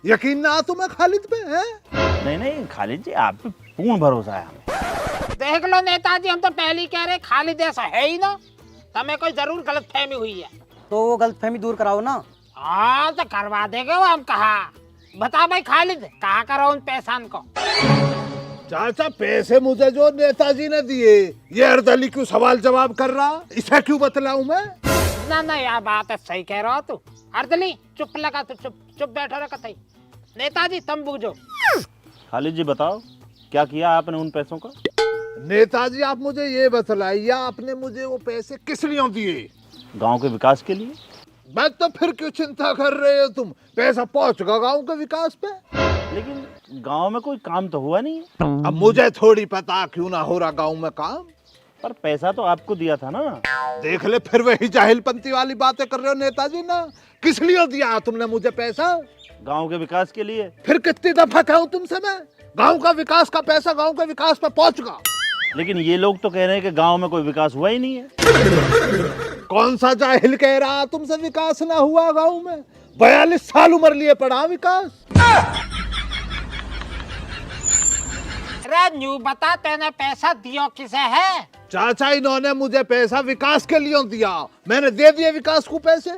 Speaker 2: यकीन ना तुम्हें खालिद पे है?
Speaker 7: नहीं नहीं खालिद जी, आप पे पूर्ण भरोसा है हमें।
Speaker 4: देख लो नेताजी, हम तो पहले ही कह रहे खालिद ऐसा है ही ना, हमें कोई जरूर गलतफहमी हुई है।
Speaker 10: तो वो गलतफहमी दूर कराओ ना।
Speaker 4: हाँ तो करवा देंगे वो, हम कहा। बता भाई खालिद, कहाँ करो उन पैसा को?
Speaker 2: चाचा पैसे मुझे जो नेताजी ने दिए, ये अर्दली क्यों सवाल जवाब कर रहा, इसे क्यों बतलाऊं मैं?
Speaker 4: ना ना यार, बात है सही कह रहा हो तू। अर्दली चुप लगा, तू चुप चुप बैठो रे कतई। नेताजी तुम बूझो।
Speaker 7: खालिद जी बताओ, क्या किया आपने उन पैसों का?
Speaker 2: नेताजी आप मुझे ये बतलाइए, आपने मुझे वो पैसे किस लिए दिए?
Speaker 7: गांव के विकास के लिए।
Speaker 2: मैं तो फिर क्यों चिंता कर रहे हो तुम, पैसा पहुंचेगा गांव के विकास पे।
Speaker 7: लेकिन गांव में कोई काम तो हुआ नहीं है।
Speaker 2: अब मुझे थोड़ी पता क्यों ना हो रहा गांव में काम,
Speaker 7: पर पैसा तो आपको दिया था ना।
Speaker 2: देख ले फिर वही जाहिलपंती वाली बातें कर रहे हो नेताजी ना। किस लिए दिया तुमने मुझे पैसा?
Speaker 7: गांव के विकास के लिए।
Speaker 2: फिर कितनी दफा कहूं तुमसे मैं, गांव का विकास का पैसा गांव के विकास पे पहुंचगा।
Speaker 7: लेकिन ये लोग तो कह रहे हैं कि गांव में कोई विकास हुआ ही नहीं है।
Speaker 2: कौन सा जाहिल कह रहा तुमसे विकास ना हुआ गांव में? 42 साल उम्र लिए पड़ा विकास।
Speaker 4: अरे न्यू बता, तेने पैसा दियो किसे है?
Speaker 2: चाचा इन्होंने मुझे पैसा विकास के लिए दिया, मैंने दे दिए विकास को पैसे।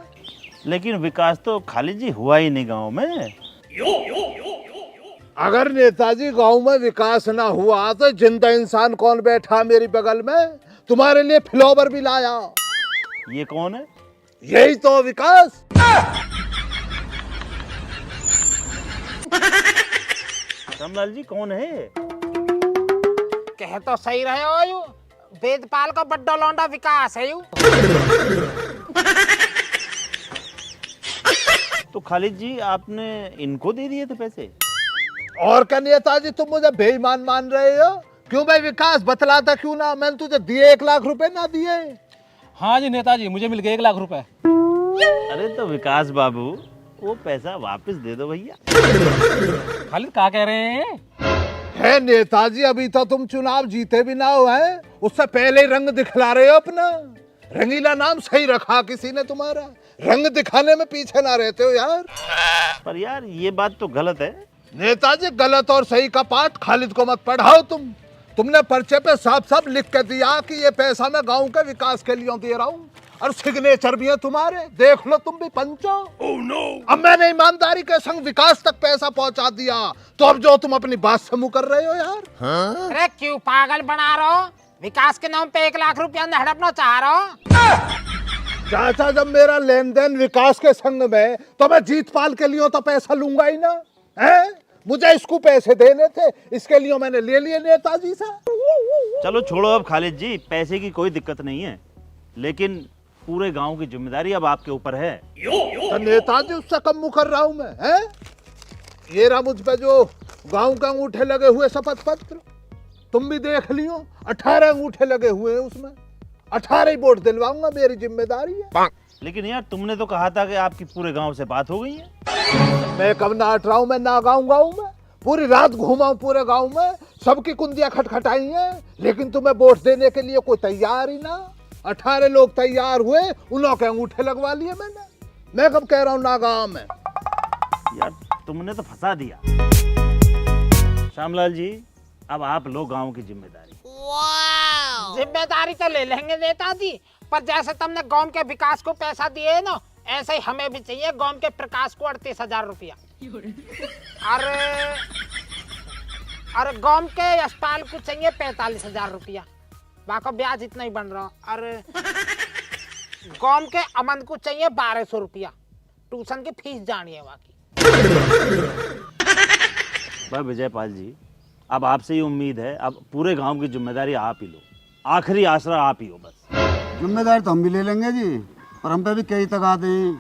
Speaker 7: लेकिन विकास तो खालिद जी हुआ ही नहीं गांव में।
Speaker 2: अगर नेताजी गांव में विकास ना हुआ तो जिंदा इंसान कौन बैठा मेरी बगल में? तुम्हारे लिए फ्लावर भी लाया।
Speaker 7: ये कौन है?
Speaker 2: यही तो विकास।
Speaker 7: श्यामलाल जी कौन है?
Speaker 4: कह तो सही रहे हो यू, वेदपाल का बड्डा लौंडा विकास है यू।
Speaker 7: तो खालिद जी आपने इनको दे दिए थे पैसे?
Speaker 2: और क्या नेताजी तुम मुझे बेईमान मान रहे हो? क्यों भाई विकास बतलाता क्यों ना, मैंने तुझे दिए 1 लाख रुपए ना दिए?
Speaker 3: हाँ जी नेताजी, मुझे मिल गए 1 लाख रुपए।
Speaker 7: अरे तो विकास बाबू, वो पैसा वापस दे दो भैया।
Speaker 3: खालिद क्या कह रहे हैं?
Speaker 2: है नेताजी, अभी तो तुम चुनाव जीते भी ना हो है, उससे पहले ही रंग दिखला रहे हो अपना। रंगीला नाम सही रखा किसी ने तुम्हारा, रंग दिखाने में पीछे ना रहते हो यार।
Speaker 7: पर यार ये बात तो गलत है।
Speaker 2: नेताजी गलत और सही का पाठ खालिद को मत पढ़ाओ तुमने पर्चे पे साफ साफ लिख के दिया कि ये पैसा मैं गांव के विकास के लिए दे रहा हूँ, और सिग्नेचर भी है तुम्हारे, देख लो तुम भी पंचो। oh, no. अब मैंने ईमानदारी के संग विकास तक पैसा पहुंचा दिया, तो अब जो तुम अपनी बात से मुकर रहे हो यार। हाँ?
Speaker 4: अरे क्यों पागल बना रहे हो? विकास के नाम पे 1 लाख रुपया हड़पना चाह रहे हो?
Speaker 2: चाचा जब मेरा लेन देन विकास के संग में, तो मैं जीतपाल के लिए तो पैसा लूंगा ही ना है। मुझे इसको पैसे देने थे, इसके लिए मैंने ले लिए नेताजी से।
Speaker 7: चलो छोड़ो अब खालिद जी, पैसे की कोई दिक्कत नहीं है, लेकिन पूरे गांव की जिम्मेदारी अब आपके ऊपर है।
Speaker 2: तो नेताजी उससे कम मुकर रहा हूं मैं है? ये रहा मुझ पे जो गांव के अंगूठे लगे हुए शपथ पत्र, तुम भी देख लियो, 18 अंगूठे लगे हुए हैं उसमें। 18 ही वोट दिलवाऊंगा, मेरी जिम्मेदारी है।
Speaker 7: लेकिन यार तुमने तो कहा था कि आपकी पूरे गांव से बात हो गई है।
Speaker 2: मैं कब ना हट रहा हूँ, मैं ना गाँव में पूरी रात घूमा हूँ पूरे गांव में, सबकी कुंदियां खटखटाई हैं, लेकिन तुम्हें वोट देने के लिए कोई तैयार ही ना। 18 लोग तैयार हुए, उन के अंगूठे लगवा लिए मैंने। मैं कब कह रहा हूँ ना गाँव में।
Speaker 7: यार तुमने तो फंसा दिया। श्यामलाल जी, अब आप लो गांव की जिम्मेदारी।
Speaker 4: जिम्मेदारी तो ले लेंगे नेताजी, पर जैसे तुमने गांव के विकास को पैसा दिए ना, ऐसे ही हमें भी चाहिए गांव के प्रकाश को 38,000 रुपया। और गांव के अस्पताल को चाहिए 45,000 रुपया, बाकी ब्याज इतना ही बन रहा। और गांव के अमन को चाहिए 1200 रुपया, ट्यूशन की फीस जानी है बाकी।
Speaker 7: भाई विजयपाल जी, अब आपसे ही उम्मीद है, अब पूरे गांव की जिम्मेदारी आप ही लो, आखिरी आसरा आप ही हो बस।
Speaker 13: जिम्मेदारी तो हम भी ले लेंगे जी, पर हम पे भी कई तक आते हैं।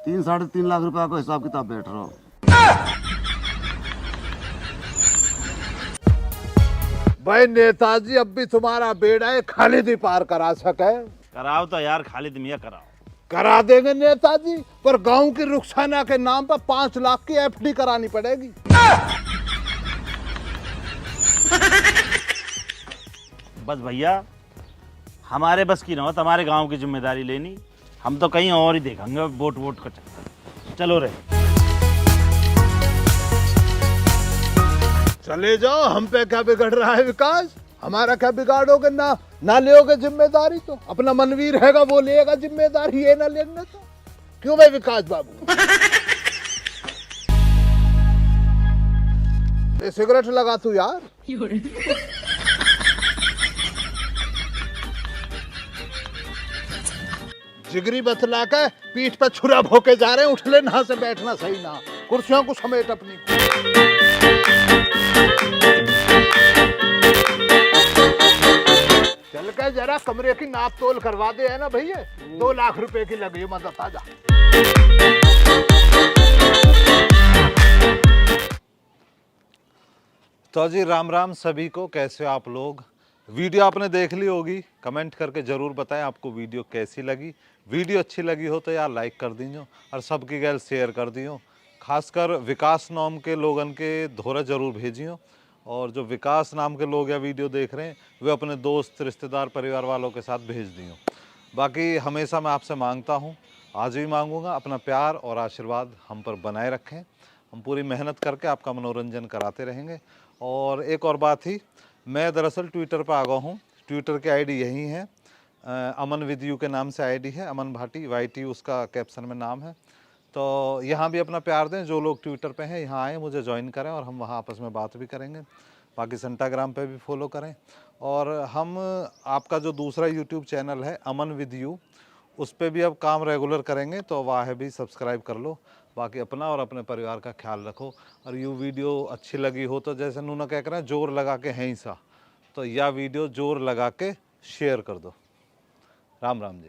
Speaker 13: 3-3.5 लाख रुपया को हिसाब किताब बैठ रहा हो।
Speaker 2: भाई नेताजी, अब भी तुम्हारा बेड़ा है खालिद ही पार करा सके।
Speaker 7: कराओ तो यार खालिद मियाँ, कराओ।
Speaker 2: करा देंगे नेताजी, पर गांव की रुखसाना के नाम पर 5 लाख की एफडी करानी पड़ेगी।
Speaker 7: बस भैया, हमारे बस की ना हो तुम्हारे गांव की जिम्मेदारी लेनी, हम तो कहीं और ही देखेंगे वोट का चक्कर। चलो रे,
Speaker 2: चले जाओ, हम पे क्या बिगड़ रहा है विकास? हमारा क्या बिगाड़ोगे? ना लेोगे जिम्मेदारी तो अपना मनवीर हैगा वो लेगा जिम्मेदारी, ये ना लेंगे तो क्यों भाई विकास बाबू? ये सिगरेट लगा तू यार। जिगरी बतला के पीठ पे छुरा भोके जा रहे हैं, उठ ले, ना से बैठना सही ना, कुर्सियों को समेट अपनी। चल के जरा कमरे की नाप तोल करवा दे, है ना भैया? 2 लाख रुपए की लगी मदद, आजा।
Speaker 9: तो जी राम राम सभी को, कैसे आप लोग? वीडियो आपने देख ली होगी, कमेंट करके ज़रूर बताएं आपको वीडियो कैसी लगी। वीडियो अच्छी लगी हो तो यार लाइक कर दीजिए और सबकी गैल शेयर कर दियो। खासकर विकास नाम के लोगन के धोरा ज़रूर भेजियो, और जो विकास नाम के लोग या वीडियो देख रहे हैं वे अपने दोस्त, रिश्तेदार, परिवार वालों के साथ भेज दियो। बाकी हमेशा मैं आपसे मांगता हूँ, आज भी मांगूंगा, अपना प्यार और आशीर्वाद हम पर बनाए रखें। हम पूरी मेहनत करके आपका मनोरंजन कराते रहेंगे। और एक और बात ही, मैं दरअसल ट्विटर पर आ गया हूँ। ट्विटर की आईडी यही है, अमन विद यू के नाम से आईडी है, अमन भाटी, YT उसका कैप्शन में नाम है। तो यहाँ भी अपना प्यार दें, जो लोग ट्विटर पे हैं यहाँ आएँ, मुझे ज्वाइन करें और हम वहाँ आपस में बात भी करेंगे। बाकी इंस्टाग्राम पे भी फॉलो करें, और हम आपका जो दूसरा यूट्यूब चैनल है अमन विद यू, उस पर भी अब काम रेगुलर करेंगे, तो वह भी सब्सक्राइब कर लो। बाकी अपना और अपने परिवार का ख्याल रखो। और ये वीडियो अच्छी लगी हो तो जैसे नूना कह रहे हैं जोर लगा के हैं सा, तो यह वीडियो जोर लगा के शेयर कर दो। राम राम जी।